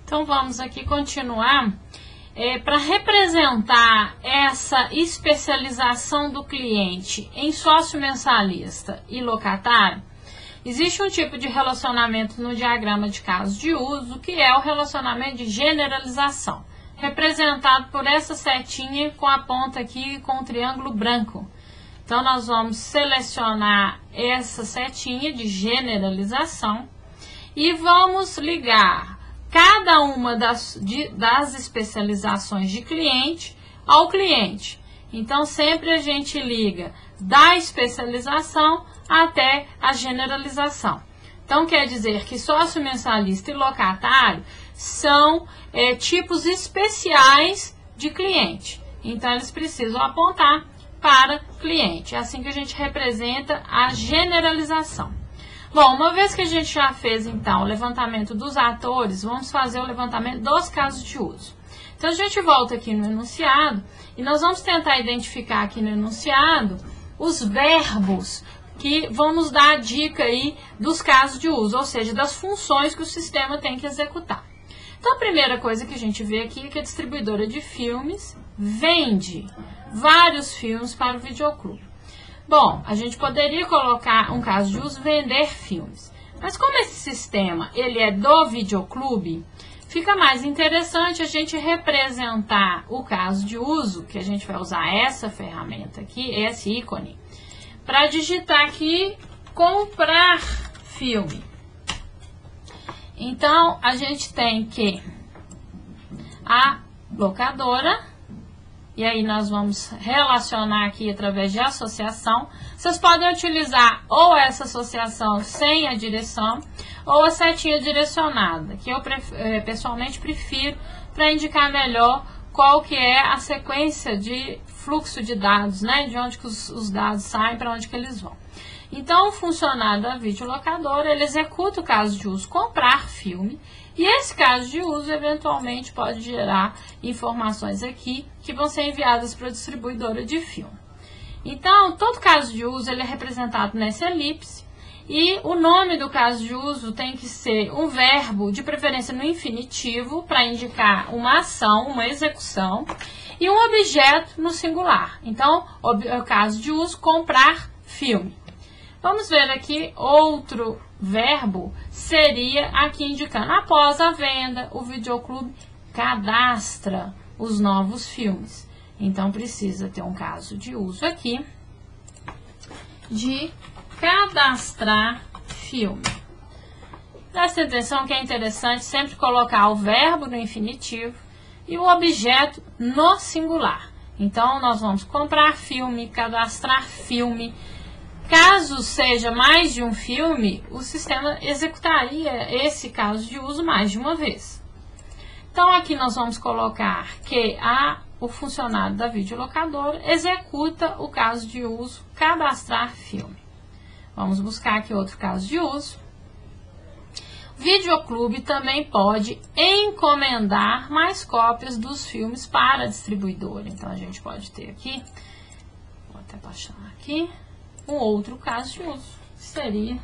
Então vamos aqui continuar. Para representar essa especialização do cliente em sócio mensalista e locatário, existe um tipo de relacionamento no diagrama de casos de uso, que é o relacionamento de generalização, representado por essa setinha com a ponta aqui com o triângulo branco. Então nós vamos selecionar essa setinha de generalização e vamos ligar cada uma das especializações de cliente ao cliente. Então, sempre a gente liga da especialização até a generalização. Então, quer dizer que sócio mensalista e locatário são tipos especiais de cliente. Então, eles precisam apontar para cliente. É assim que a gente representa a generalização. Bom, uma vez que a gente já fez, então, o levantamento dos atores, vamos fazer o levantamento dos casos de uso. Então, a gente volta aqui no enunciado e nós vamos tentar identificar aqui no enunciado os verbos que vão nos dar a dica aí dos casos de uso, ou seja, das funções que o sistema tem que executar. Então, a primeira coisa que a gente vê aqui é que a distribuidora de filmes vende vários filmes para o videoclube. Bom, a gente poderia colocar um caso de uso, vender filmes. Mas como esse sistema ele é do videoclube, fica mais interessante a gente representar o caso de uso, que a gente vai usar essa ferramenta aqui, esse ícone, para digitar aqui, comprar filme. Então, a gente tem que a locadora. E aí nós vamos relacionar aqui através de associação. Vocês podem utilizar ou essa associação sem a direção, ou a setinha direcionada, que eu pessoalmente prefiro para indicar melhor qual que é a sequência de fluxo de dados, né? De onde que os dados saem, para onde que eles vão. Então, o funcionário da videolocadora, ele executa o caso de uso comprar filme, e esse caso de uso, eventualmente, pode gerar informações aqui que vão ser enviadas para a distribuidora de filme. Então, todo caso de uso ele é representado nessa elipse, e o nome do caso de uso tem que ser um verbo, de preferência no infinitivo, para indicar uma ação, uma execução, e um objeto no singular. Então, o caso de uso, comprar filme. Vamos ver aqui outro verbo, seria aqui indicando, após a venda, o videoclube cadastra os novos filmes. Então, precisa ter um caso de uso aqui, de cadastrar filme. Presta atenção que é interessante sempre colocar o verbo no infinitivo e o objeto no singular. Então, nós vamos comprar filme, cadastrar filme. Caso seja mais de um filme, o sistema executaria esse caso de uso mais de uma vez. Então, aqui nós vamos colocar que o funcionário da videolocadora executa o caso de uso cadastrar filme. Vamos buscar aqui outro caso de uso. O videoclube também pode encomendar mais cópias dos filmes para a distribuidora. Então, a gente pode ter aqui, vou até baixar aqui, um outro caso de uso, que seria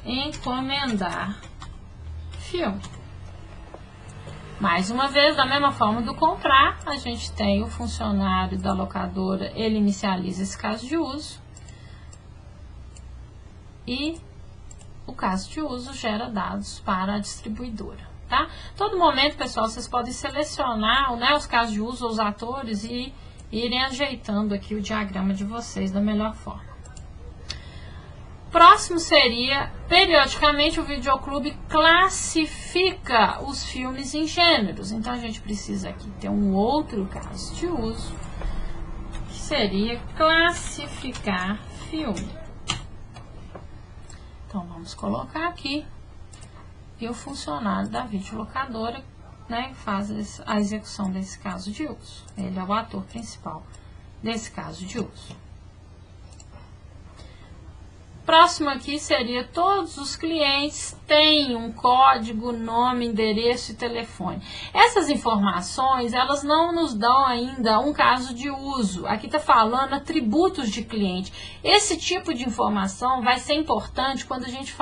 encomendar filme. Mais uma vez, da mesma forma do comprar, a gente tem o funcionário da locadora, ele inicializa esse caso de uso e o caso de uso gera dados para a distribuidora, tá? Todo momento, pessoal, vocês podem selecionar, né, os casos de uso, os atores e irem ajeitando aqui o diagrama de vocês da melhor forma. Próximo seria, periodicamente, o videoclube classifica os filmes em gêneros. Então, a gente precisa aqui ter um outro caso de uso, que seria classificar filme. Então, vamos colocar aqui, e o funcionário da videolocadora, né, faz a execução desse caso de uso. Ele é o ator principal desse caso de uso. Próximo aqui seria, todos os clientes têm um código, nome, endereço e telefone. Essas informações, elas não nos dão ainda um caso de uso. Aqui está falando atributos de cliente. Esse tipo de informação vai ser importante quando a gente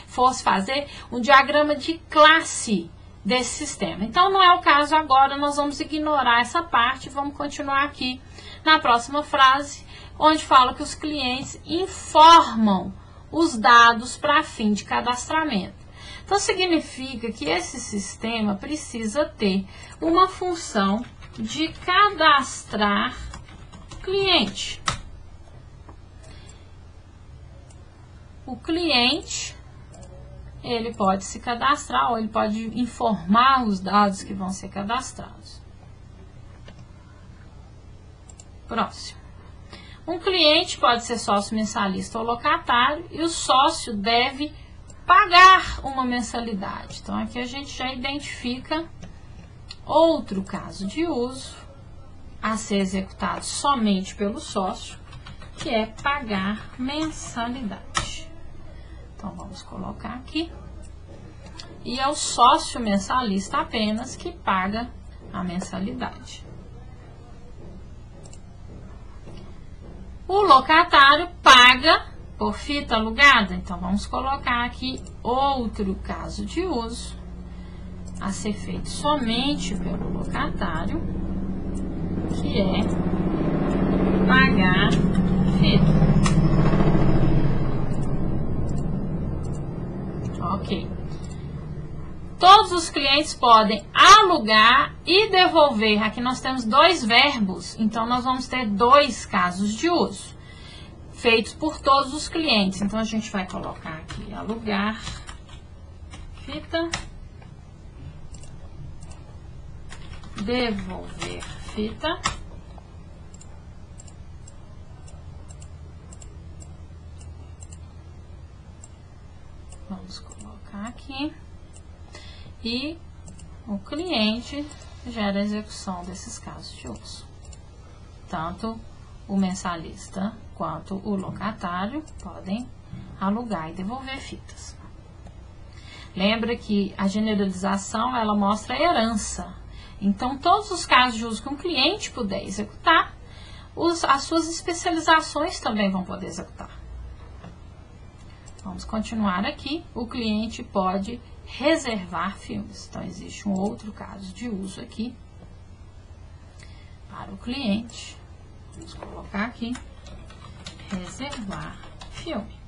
fosse fazer um diagrama de classe desse sistema. Então, não é o caso agora, nós vamos ignorar essa parte e vamos continuar aqui na próxima frase, onde fala que os clientes informam os dados para fim de cadastramento. Então, significa que esse sistema precisa ter uma função de cadastrar cliente. O cliente, ele pode se cadastrar ou ele pode informar os dados que vão ser cadastrados. Próximo. Um cliente pode ser sócio mensalista ou locatário e o sócio deve pagar uma mensalidade. Então, aqui a gente já identifica outro caso de uso a ser executado somente pelo sócio, que é pagar mensalidade. Então, vamos colocar aqui. E é o sócio mensalista apenas que paga a mensalidade. O locatário paga por fita alugada. Então, vamos colocar aqui outro caso de uso a ser feito somente pelo locatário, que é pagar fita. Ok. Todos os clientes podem alugar e devolver. Aqui nós temos dois verbos, então nós vamos ter dois casos de uso feitos por todos os clientes. Então a gente vai colocar aqui alugar fita, devolver fita. Vamos colocar aqui. E o cliente gera a execução desses casos de uso. Tanto o mensalista quanto o locatário podem alugar e devolver fitas. Lembra que a generalização, ela mostra a herança. Então, todos os casos de uso que um cliente puder executar, as suas especializações também vão poder executar. Vamos continuar aqui. O cliente pode reservar filmes. Então, existe um outro caso de uso aqui para o cliente. Vamos colocar aqui, reservar filme.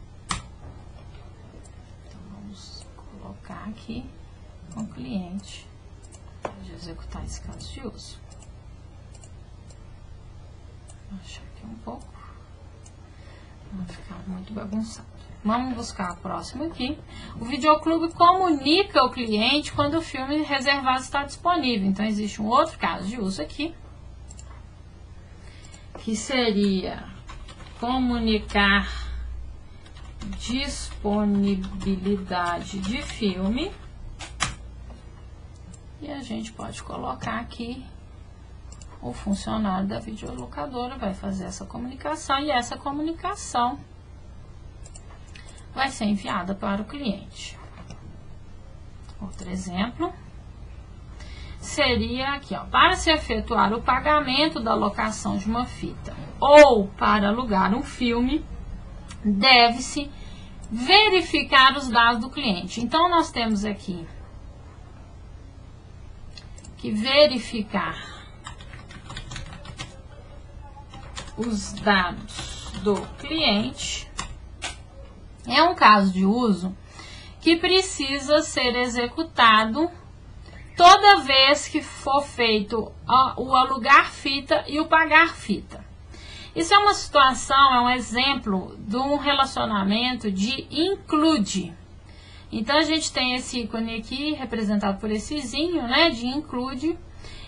Então, vamos colocar aqui com o cliente pode executar esse caso de uso. Vou achar aqui um pouco, não ficar muito bagunçado. Vamos buscar o próximo aqui. O videoclube comunica ao cliente quando o filme reservado está disponível. Então, existe um outro caso de uso aqui, que seria comunicar disponibilidade de filme. E a gente pode colocar aqui o funcionário da videolocadora vai fazer essa comunicação e essa comunicação vai ser enviada para o cliente. Outro exemplo seria aqui, ó, para se efetuar o pagamento da locação de uma fita ou para alugar um filme, deve-se verificar os dados do cliente. Então, nós temos aqui que verificar os dados do cliente. É um caso de uso que precisa ser executado toda vez que for feito o alugar fita e o pagar fita. Isso é uma situação, é um exemplo de um relacionamento de include. Então, a gente tem esse ícone aqui, representado por esse izinho, né, de include.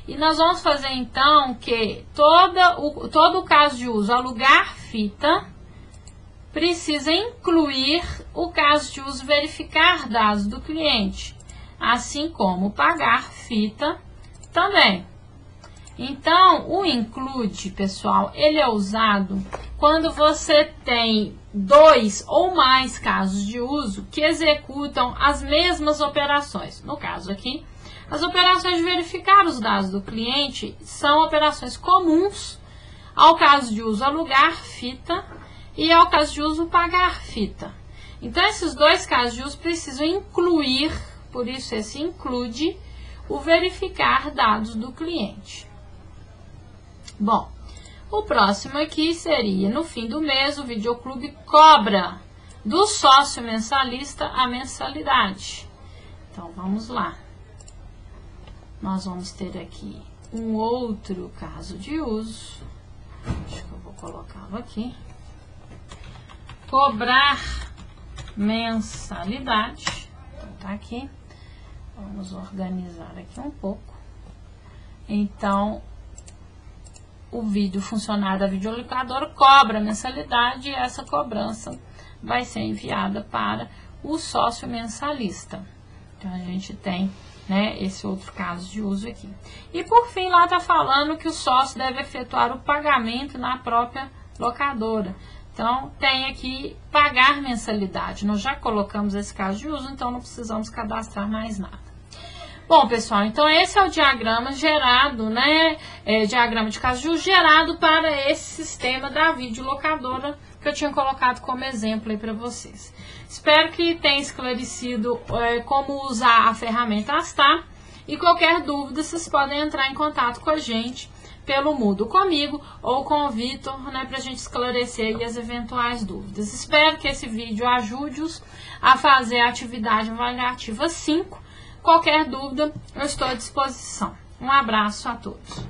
E nós vamos fazer, então, que todo o caso de uso alugar fita precisa incluir o caso de uso verificar dados do cliente, assim como pagar fita também. Então, o include, pessoal, ele é usado quando você tem dois ou mais casos de uso que executam as mesmas operações. No caso aqui, as operações de verificar os dados do cliente são operações comuns ao caso de uso alugar fita e ao caso de uso pagar fita. Então, esses dois casos de uso precisam incluir, por isso esse include, o verificar dados do cliente. Bom, o próximo aqui seria, no fim do mês, o videoclube cobra do sócio mensalista a mensalidade. Então, vamos lá. Nós vamos ter aqui um outro caso de uso. Acho que eu vou colocá-lo aqui. Cobrar mensalidade. Então, tá aqui. Vamos organizar aqui um pouco. Então, o funcionário da videolocadora cobra mensalidade e essa cobrança vai ser enviada para o sócio mensalista. Então, a gente tem, né, esse outro caso de uso aqui. E por fim, lá está falando que o sócio deve efetuar o pagamento na própria locadora. Então, tem aqui pagar mensalidade. Nós já colocamos esse caso de uso, então não precisamos cadastrar mais nada. Bom, pessoal, então esse é o diagrama gerado, né? Diagrama de caso de uso gerado para esse sistema da videolocadora que eu tinha colocado como exemplo aí para vocês. Espero que tenha esclarecido como usar a ferramenta Astar. E qualquer dúvida, vocês podem entrar em contato com a gente pelo Moodle comigo ou com o Vitor, né, para a gente esclarecer aí as eventuais dúvidas. Espero que esse vídeo ajude-os a fazer a atividade avaliativa 5. Qualquer dúvida, eu estou à disposição. Um abraço a todos.